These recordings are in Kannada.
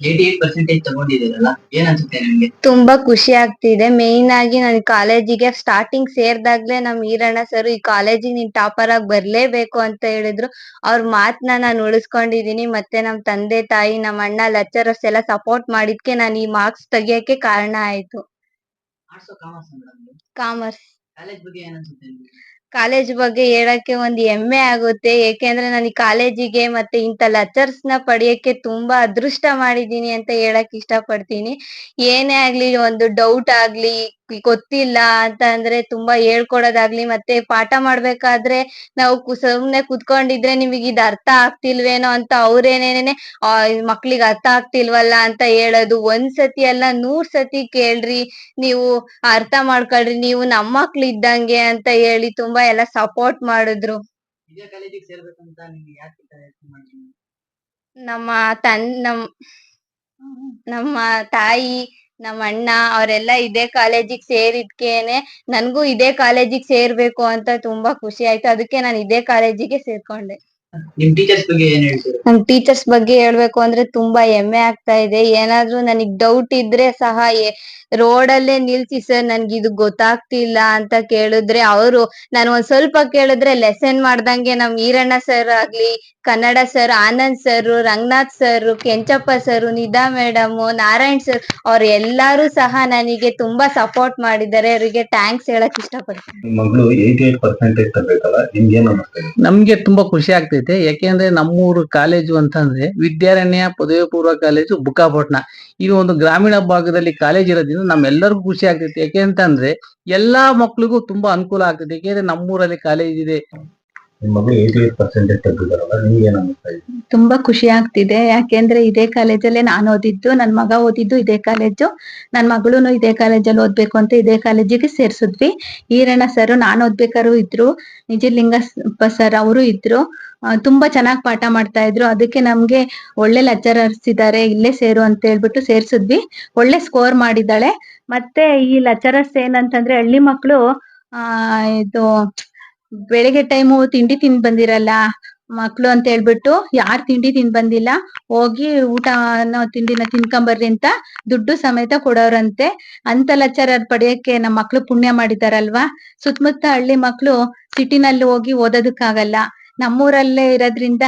88% ತಗೊಂಡಿದ್ದೀರಲ್ಲ, ಏನ್ ಅನ್ಸುತ್ತೆ ನಿಮ್ಗೆ? ತುಂಬಾ ಖುಷಿ ಆಗ್ತಿದೆ. ಮೇಯ್ನ್ ಆಗಿ ನಾನು ಕಾಲೇಜಿಗೆ ಸ್ಟಾರ್ಟಿಂಗ್ ಸೇರ್ದಾಗ್ಲೇ ನಮ್ ಈರಣ್ಣ ಸರ್ ಈ ಕಾಲೇಜಿಗೆ ನೀನ್ ಟಾಪರ್ ಆಗಿ ಬರ್ಲೇಬೇಕು ಅಂತ ಹೇಳಿದ್ರು. ಅವ್ರ ಮಾತನ್ನ ನಾನು ಉಳಿಸ್ಕೊಂಡಿದೀನಿ. ಮತ್ತೆ ನಮ್ ತಂದೆ ತಾಯಿ, ನಮ್ಮ ಅಣ್ಣ, ಲೆಕ್ಚರರ್ಸ್ ಎಲ್ಲ ಸಪೋರ್ಟ್ ಮಾಡಿದ್ಕೆ ನಾನು ಈ ಮಾರ್ಕ್ಸ್ ತೆಗಿಯಕ್ಕೆ ಕಾರಣ ಆಯ್ತು. Arts commerce madam? Commerce. College ಬಗ್ಗೆ ಏನ್ ಅನ್ಸುತ್ತೆ ನಿಮ್ಗೆ? ಕಾಲೇಜ್ ಬಗ್ಗೆ ಹೇಳಕ್ಕೆ ಒಂದ್ ಹೆಮ್ಮೆ ಆಗುತ್ತೆ. ಏಕೆಂದ್ರೆ ನಾನು ಈ ಕಾಲೇಜಿಗೆ ಮತ್ತೆ ಇಂಥ ಲೆಕ್ಚರ್ಸ್ ನ ಪಡೆಯಕ್ಕೆ ತುಂಬಾ ಅದೃಷ್ಟ ಮಾಡಿದೀನಿ ಅಂತ ಹೇಳಕ್ ಇಷ್ಟ ಪಡ್ತೀನಿ. ಏನೇ ಆಗ್ಲಿ, ಒಂದು ಡೌಟ್ ಆಗ್ಲಿ, ಗೊತ್ತಿಲ್ಲ ಅಂತ ಅಂದ್ರೆ ತುಂಬಾ ಹೇಳ್ಕೊಡೋದಾಗ್ಲಿ, ಮತ್ತೆ ಪಾಠ ಮಾಡ್ಬೇಕಾದ್ರೆ ನಾವು ಸುಮ್ನೆ ಕುತ್ಕೊಂಡಿದ್ರೆ ನಿಮಗೆ ಇದು ಅರ್ಥ ಆಗ್ತಿಲ್ವೇನೋ ಅಂತ ಅವ್ರೇನೇನೆ ಮಕ್ಳಿಗೆ ಅರ್ಥ ಆಗ್ತಿಲ್ವಲ್ಲ ಅಂತ ಹೇಳೋದು. ಒಂದ್ ಸತಿ ಅಲ್ಲ 100 ಸತಿ ಕೇಳ್ರಿ, ನೀವು ಅರ್ಥ ಮಾಡ್ಕೊಳ್ರಿ, ನೀವು ನಮ್ ಮಕ್ಳು ಇದ್ದಂಗೆ ಅಂತ ಹೇಳಿ ತುಂಬಾ ಎಲ್ಲ ಸಪೋರ್ಟ್ ಮಾಡಿದ್ರು. ಇದೇ ಕಾಲೇಜಿಗೆ ಸೇರ್ಬೇಕಂತ ನಿಮ್ಗೆ ಯಾಕೆ ಮಾಡಿದ್ರು? ನಮ್ಮ ನಮ್ಮ ತಾಯಿ, ನಮ್ಮ ಅಣ್ಣ ಅವರೆಲ್ಲ ಇದೇ ಕಾಲೇಜಿಗೆ ಸೇರಿದ್ಕೇನೆ ನನ್ಗೂ ಇದೇ ಕಾಲೇಜಿಗೆ ಸೇರ್ಬೇಕು ಅಂತ ತುಂಬಾ ಖುಷಿ ಆಯ್ತು. ಅದಕ್ಕೆ ನಾನು ಇದೇ ಕಾಲೇಜಿಗೆ ಸೇರ್ಕೊಂಡೆ. ನಿಮ್ ಟೀಚರ್ಸ್ ಬಗ್ಗೆ ಏನ್ ಹೇಳ್ತೀರಾ? ನಮ್ ಟೀಚರ್ಸ್ ಬಗ್ಗೆ ಹೇಳ್ಬೇಕು ಅಂದ್ರೆ ತುಂಬಾ ಹೆಮ್ಮೆ ಆಗ್ತಾ ಇದೆ. ಏನಾದ್ರೂ ನನಗ್ ಡೌಟ್ ಇದ್ರೆ ಸಹ ರೋಡ್ ಅಲ್ಲೇ ನಿಲ್ಸಿ ಸರ್ ನನ್ಗೆ ಇದು ಗೊತ್ತಾಗ್ತಿಲ್ಲ ಅಂತ ಕೇಳಿದ್ರೆ ಅವರು, ನಾನು ಒಂದ್ ಸ್ವಲ್ಪ ಕೇಳಿದ್ರೆ ಲೆಸನ್ ಮಾಡ್ದಂಗೆ ನಮ್ ಈರಣ್ಣ ಸರ್ ಆಗ್ಲಿ, Kannada sir Anand sir, Ranganath sir, Kenchappa sir, Nidha madam, Narayan sir ಅವ್ರ ಎಲ್ಲಾರು ಸಹ ನನಗೆ ತುಂಬಾ ಸಪೋರ್ಟ್ ಮಾಡಿದ್ದಾರೆ. ಅವರಿಗೆ ಥ್ಯಾಂಕ್ಸ್ ಹೇಳಕ್ ಇಷ್ಟಪಡ್ತೀನಿ. ಮಗಳು 88% ತರಬೇಕಲ್ಲ, ನಿಮ್ಗೆ ಏನ್ ಅನಿಸ್ತಾ ಇದೆ? ನಮ್ಗೆ ತುಂಬಾ ಖುಷಿ ಆಗ್ತೈತೆ. ಯಾಕೆಂದ್ರೆ ನಮ್ಮೂರು ಕಾಲೇಜು ಅಂತಂದ್ರೆ ವಿದ್ಯಾರಣ್ಯ ಪದವಿ ಪೂರ್ವ ಕಾಲೇಜು ಬುಕ್ಕಾಪಟ್ನ. ಇದು ಒಂದು ಗ್ರಾಮೀಣ ಭಾಗದಲ್ಲಿ ಕಾಲೇಜ್ ಇರೋದ್ರಿಂದ ನಮ್ಮೆಲ್ಲರಿಗೂ ಖುಷಿ ಆಗ್ತೈತೆ. ಯಾಕೆಂತಂದ್ರೆ ಎಲ್ಲಾ ಮಕ್ಳಿಗೂ ತುಂಬಾ ಅನುಕೂಲ ಆಗ್ತೈತೆ. ಯಾಕೆಂದ್ರೆ ನಮ್ಮೂರಲ್ಲಿ ಕಾಲೇಜ್ ಇದೆ. ನಿಮ್ ಮಗಳು 88% ತೆಗೆದಿದ್ದಾರಲ್ಲ, ನಿಮ್ಗೆ ಏನ್ ಅನಿಸ್ತಾ ಇದೆ? ತುಂಬಾ ಖುಷಿ ಆಗ್ತಿದೆ. ಯಾಕೆಂದ್ರೆ ಇದೇ ಕಾಲೇಜಲ್ಲೇ ನಾನು ಓದಿದ್ದು, ನನ್ ಮಗ ಓದಿದ್ದು ಇದೇ ಕಾಲೇಜು. ನನ್ ಮಗಳೂನು ಇದೇ ಕಾಲೇಜಲ್ಲಿ ಓದ್ಬೇಕು ಅಂತ ಇದೇ ಕಾಲೇಜಿಗೆ ಸೇರ್ಸಿದ್ವಿ. ಈರಣ್ಣ ಸರ್ ನಾನ್ ಓದ್ಬೇಕಾದ್ರು ಇದ್ರು, ನಿಜಲಿಂಗಪ್ಪ ಸರ್ ಅವರು ಇದ್ರು. ತುಂಬಾ ಚೆನ್ನಾಗ್ ಪಾಠ ಮಾಡ್ತಾ ಇದ್ರು. ಅದಕ್ಕೆ ನಮ್ಗೆ ಒಳ್ಳೆ ಲೆಕ್ಚರರ್ಸ್ ಇದಾರೆ, ಇಲ್ಲೇ ಸೇರು ಅಂತ ಹೇಳ್ಬಿಟ್ಟು ಸೇರ್ಸಿದ್ವಿ. ಒಳ್ಳೆ ಸ್ಕೋರ್ ಮಾಡಿದಾಳೆ. ಮತ್ತೆ ಈ ಲೆಕ್ಚರರ್ಸ್ ಏನಂತಂದ್ರೆ ಹಳ್ಳಿ ಮಕ್ಳು ಇದು ಬೆಳಿಗ್ಗೆ ಟೈಮು ತಿಂಡಿ ತಿಂದ್ ಬಂದಿರಲ್ಲ ಮಕ್ಳು ಅಂತ ಹೇಳ್ಬಿಟ್ಟು, ಯಾರ್ ತಿಂಡಿ ತಿಂದ್ ಬಂದಿಲ್ಲ ಹೋಗಿ ತಿಂಡಿನ ತಿನ್ಕೊಂಬರ್ರಿ ಅಂತ ದುಡ್ಡು ಸಮೇತ ಕೊಡೋರಂತೆ. ಅಂತ ಲೆಕ್ಚರರ್ ಪಡೆಯಕ್ಕೆ ನಮ್ ಮಕ್ಳು ಪುಣ್ಯ ಮಾಡಿದಾರಲ್ವಾ. ಸುತ್ತಮುತ್ತ ಹಳ್ಳಿ ಮಕ್ಳು ಸಿಟಿನಲ್ಲಿ ಹೋಗಿ ಓದೋದಕ್ಕಾಗಲ್ಲ. ನಮ್ಮೂರಲ್ಲೇ ಇರೋದ್ರಿಂದ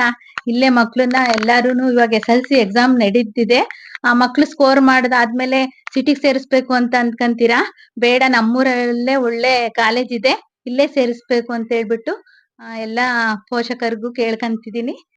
ಇಲ್ಲೇ ಮಕ್ಳನ್ನ ಎಲ್ಲಾರುನು ಇವಾಗ SSLC ಎಕ್ಸಾಮ್ ನಡೀತಿದೆ. ಆ ಮಕ್ಳು ಸ್ಕೋರ್ ಮಾಡದಾದ್ಮೇಲೆ ಸಿಟಿಗ್ ಸೇರಿಸ್ಬೇಕು ಅಂತ ಅನ್ಕಂತೀರಾ? ಬೇಡ, ನಮ್ಮೂರಲ್ಲೇ ಒಳ್ಳೆ ಕಾಲೇಜ್ ಇದೆ, ಇಲ್ಲೇ ಸೇರಿಸ್ಬೇಕು ಅಂತ ಹೇಳ್ಬಿಟ್ಟು ಎಲ್ಲಾ ಪೋಷಕರಿಗೂ ಕೇಳ್ಕಂತಿದೀನಿ.